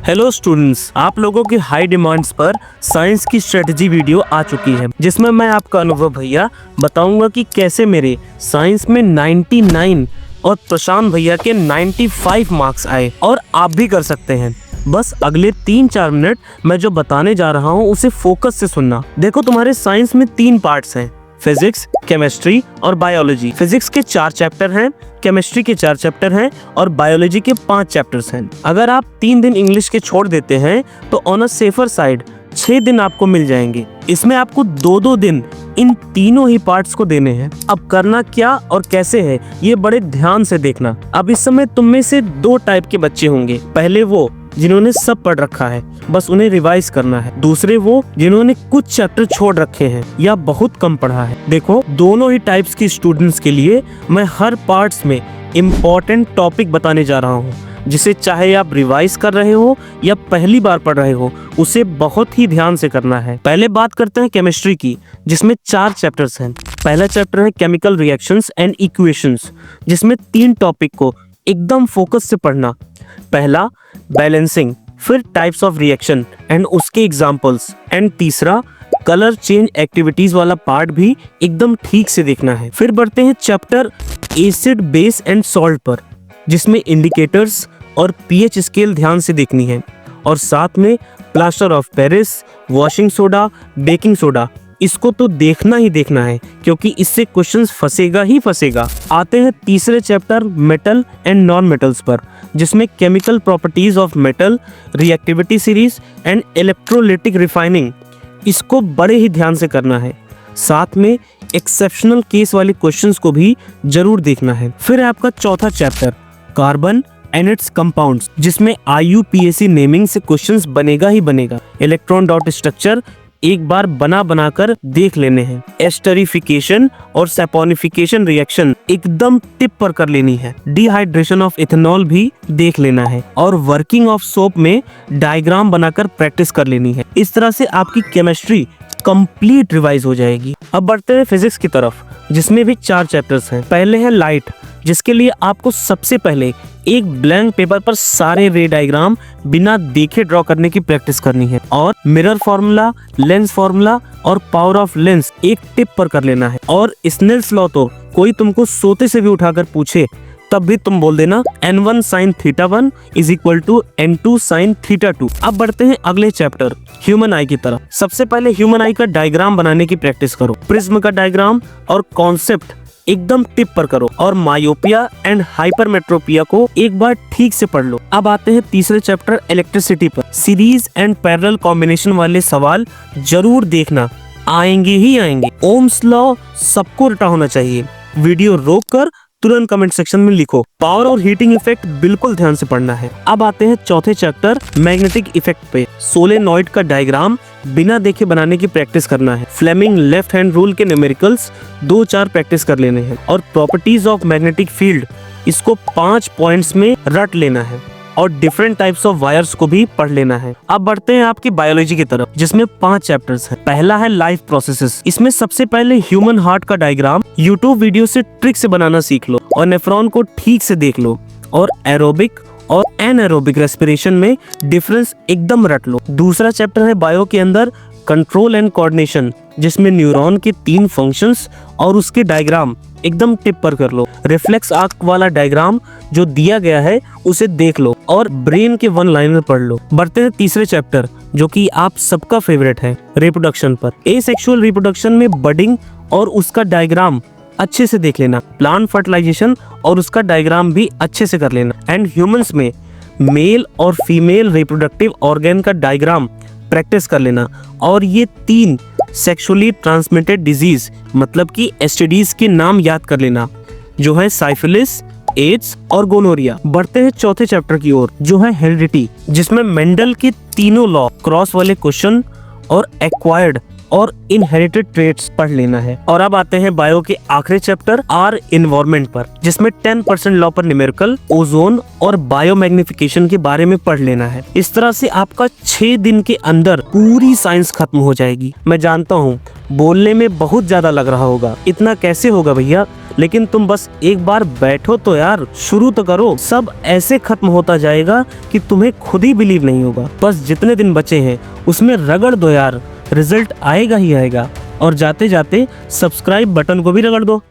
Hello students, आप लोगों की हाई डिमांड्स पर साइंस की स्ट्रेटजी वीडियो आ चुकी है, जिसमें मैं आपका अनुभव भैया बताऊंगा कि कैसे मेरे साइंस में 99 और प्रशांत भैया के 95 मार्क्स आए और आप भी कर सकते हैं। बस अगले 3-4 मिनट मैं जो बताने जा रहा हूँ उसे फोकस से सुनना। देखो, तुम्हारे साइंस में 3 पार्ट्स हैं, फिजिक्स, केमिस्ट्री और बायोलॉजी। फिजिक्स के 4 चैप्टर हैं, केमिस्ट्री के 4 चैप्टर हैं और बायोलॉजी के 5 चैप्टर्स हैं। अगर आप 3 दिन इंग्लिश के छोड़ देते हैं तो ऑन अ सेफर साइड 6 दिन आपको मिल जाएंगे। इसमें आपको 2-2 दिन इन तीनों ही पार्ट्स को देने हैं। अब करना क्या और कैसे है ये बड़े ध्यान से देखना। अब इस समय तुम में से 2 टाइप के बच्चे होंगे। पहले वो जिन्होंने सब पढ़ रखा है, बस उन्हें रिवाइज करना है। दूसरे वो जिन्होंने कुछ चैप्टर छोड़ रखे हैं या बहुत कम पढ़ा है। देखो, दोनों ही टाइप्स के स्टूडेंट्स के लिए मैं हर पार्ट्स में इम्पोर्टेंट टॉपिक बताने जा रहा हूँ, जिसे चाहे आप रिवाइज कर रहे हो या पहली बार पढ़ रहे हो, उसे बहुत ही ध्यान से करना है। पहले बात करते हैं केमिस्ट्री की, जिसमें 4 चैप्टर्स हैं। पहला चैप्टर है केमिकल रिएक्शंस एंड इक्वेशंस, जिसमें 3 टॉपिक को एकदम फोकस से पढ़ना। पहला बैलेंसिंग, फिर टाइप्स ऑफ रिएक्शन एंड उसके एग्जांपल्स, एंड तीसरा कलर चेंज एक्टिविटीज वाला पार्ट भी एकदम ठीक से देखना है। फिर बढ़ते हैं chapter acid, base and salt पर, जिसमें इंडिकेटर्स और पीएच स्केल ध्यान से देखनी है, और साथ में plaster of Paris, washing soda, baking soda, इसको तो देखना ही देखना है, क्योंकि इससे क्वेश्चंस फंसेगा ही फंसेगा। आते हैं तीसरे chapter metal and non metals पर, जिसमें chemical properties of metal, reactivity series and electrolytic refining, इसको बड़े ही ध्यान से करना है। साथ में एक्सेप्शनल केस वाले क्वेश्चंस को भी जरूर देखना है। फिर है आपका चौथा chapter carbon and it's compounds, जिसमें IUPAC नेमिंग से क्वेश्चंस बनेगा ही बनेगा। इलेक्ट्रॉन डॉट स्ट्रक्चर एक बार बना कर देख लेने हैं। एस्टरिफिकेशन और सैपोनिफिकेशन रिएक्शन एकदम टिप पर कर लेनी है। डिहाइड्रेशन ऑफ इथेनॉल भी देख लेना है, और वर्किंग ऑफ सोप में डायग्राम बनाकर प्रैक्टिस कर लेनी है। इस तरह से आपकी केमिस्ट्री कंप्लीट रिवाइज हो जाएगी। अब बढ़ते हैं फिजिक्स की तरफ, जिसमें भी 4 चैप्टर्स हैं। पहले है लाइट, जिसके लिए आपको सबसे पहले एक ब्लैंक पेपर पर सारे रे डायग्राम बिना देखे ड्रॉ करने की प्रैक्टिस करनी है, और मिरर फार्मूला, लेंस फार्मूला और पावर ऑफ लेंस एक टिप पर कर लेना है। और स्नेल्स लॉ तो कोई तुमको सोते से भी उठाकर पूछे तब भी तुम बोल देना N1 sin θ1 is equal to N2 sin θ2। अब बढ़ते हैं अगले चैप्टर ह्यूमन आई की तरफ। सबसे पहले ह्यूमन आई का डायग्राम बनाने की प्रैक्टिस करो। प्रिज्म का डायग्राम और कॉन्सेप्ट एकदम टिप पर करो, और मायोपिया एंड हाइपरमेट्रोपिया को एक बार ठीक से पढ़ लो। अब आते हैं तीसरे चैप्टर इलेक्ट्रिसिटी पर। सीरीज एंड पैरेलल कॉम्बिनेशन वाले सवाल जरूर देखना, आएंगे ही आएंगे। ओम्स लॉ सबको रटा होना चाहिए। वीडियो रोक कर तुरंत कमेंट सेक्शन में लिखो। पावर और हीटिंग इफेक्ट बिल्कुल ध्यान से पढ़ना है। अब आते हैं चौथे चैप्टर मैग्नेटिक इफेक्ट पे। सोलेनॉइड का डायग्राम बिना देखे बनाने की प्रैक्टिस करना है। फ्लेमिंग लेफ्ट हैंड रूल के न्यूमेरिकल्स 2-4 प्रैक्टिस कर लेने हैं, और प्रॉपर्टीज ऑफ मैग्नेटिक फील्ड इसको 5 पॉइंट्स में रट लेना है, और डिफरेंट टाइप्स ऑफ वायर्स को भी पढ़ लेना है। अब बढ़ते हैं आपकी बायोलॉजी की तरफ, जिसमें 5 चैप्टर्स हैं। पहला है लाइफ प्रोसेसेस। इसमें सबसे पहले ह्यूमन हार्ट का डायग्राम यूट्यूब वीडियो से ट्रिक से बनाना सीख लो, और नेफ्रॉन को ठीक से देख लो, और एरोबिक और एनएरोबिक रेस्पिरेशन में डिफरेंस एकदम रट लो। दूसरा चैप्टर है बायो के अंदर कंट्रोल एंड कोऑर्डिनेशन, जिसमें न्यूरॉन के 3 फंक्शंस और उसके डायग्राम एकदम टिप पर कर लो। रिफ्लेक्स आर्क वाला डायग्राम जो दिया गया है उसे देख लो, और ब्रेन के 1 लाइनर पढ़ लो। बढ़ते हैं तीसरे चैप्टर, जो कि आप सबका फेवरेट है, रिप्रोडक्शन पर। एसेक्सुअल रिप्रोडक्शन में बडिंग और उसका डायग्राम अच्छे से देख लेना। प्लांट फर्टिलाइजेशन और उसका डायग्राम भी अच्छे से कर लेना। एंड ह्यूमंस में मेल और फीमेल रिप्रोडक्टिव ऑर्गन का डायग्राम प्रैक्टिस कर लेना। और ये 3 सेक्सुअली ट्रांसमिटेड डिजीज मतलब कि STDs के नाम याद कर लेना, जो है साइफिलिस, एड्स और गोनोरिया। बढ़ते हैं चौथे चैप्टर की ओर, जो है हेरिडिटी, जिसमें मेंडल के तीनों लॉ, क्रॉस वाले क्वेश्चन और एक्वायर्ड और इनहेरिटेड ट्रेट्स पढ़ लेना है। और अब आते हैं बायो के आखिरी चैप्टर आर इन्वायरमेंट पर, जिसमें 10% लॉ पर न्यूमेरिकल, ओजोन और बायोमैग्निफिकेशन के बारे में पढ़ लेना है। इस तरह से आपका 6 दिन के अंदर पूरी साइंस खत्म हो जाएगी। मैं जानता हूँ बोलने में बहुत ज्यादा लग रहा होगा, इतना कैसे होगा भैया, लेकिन तुम बस एक बार बैठो तो यार, शुरू तो करो। सब ऐसे खत्म होता जाएगा कि तुम्हें खुद ही बिलीव नहीं होगा। बस जितने दिन बचे हैं उसमें रगड़ दो यार, रिजल्ट आएगा ही आएगा। और जाते जाते सब्सक्राइब बटन को भी रगड़ दो।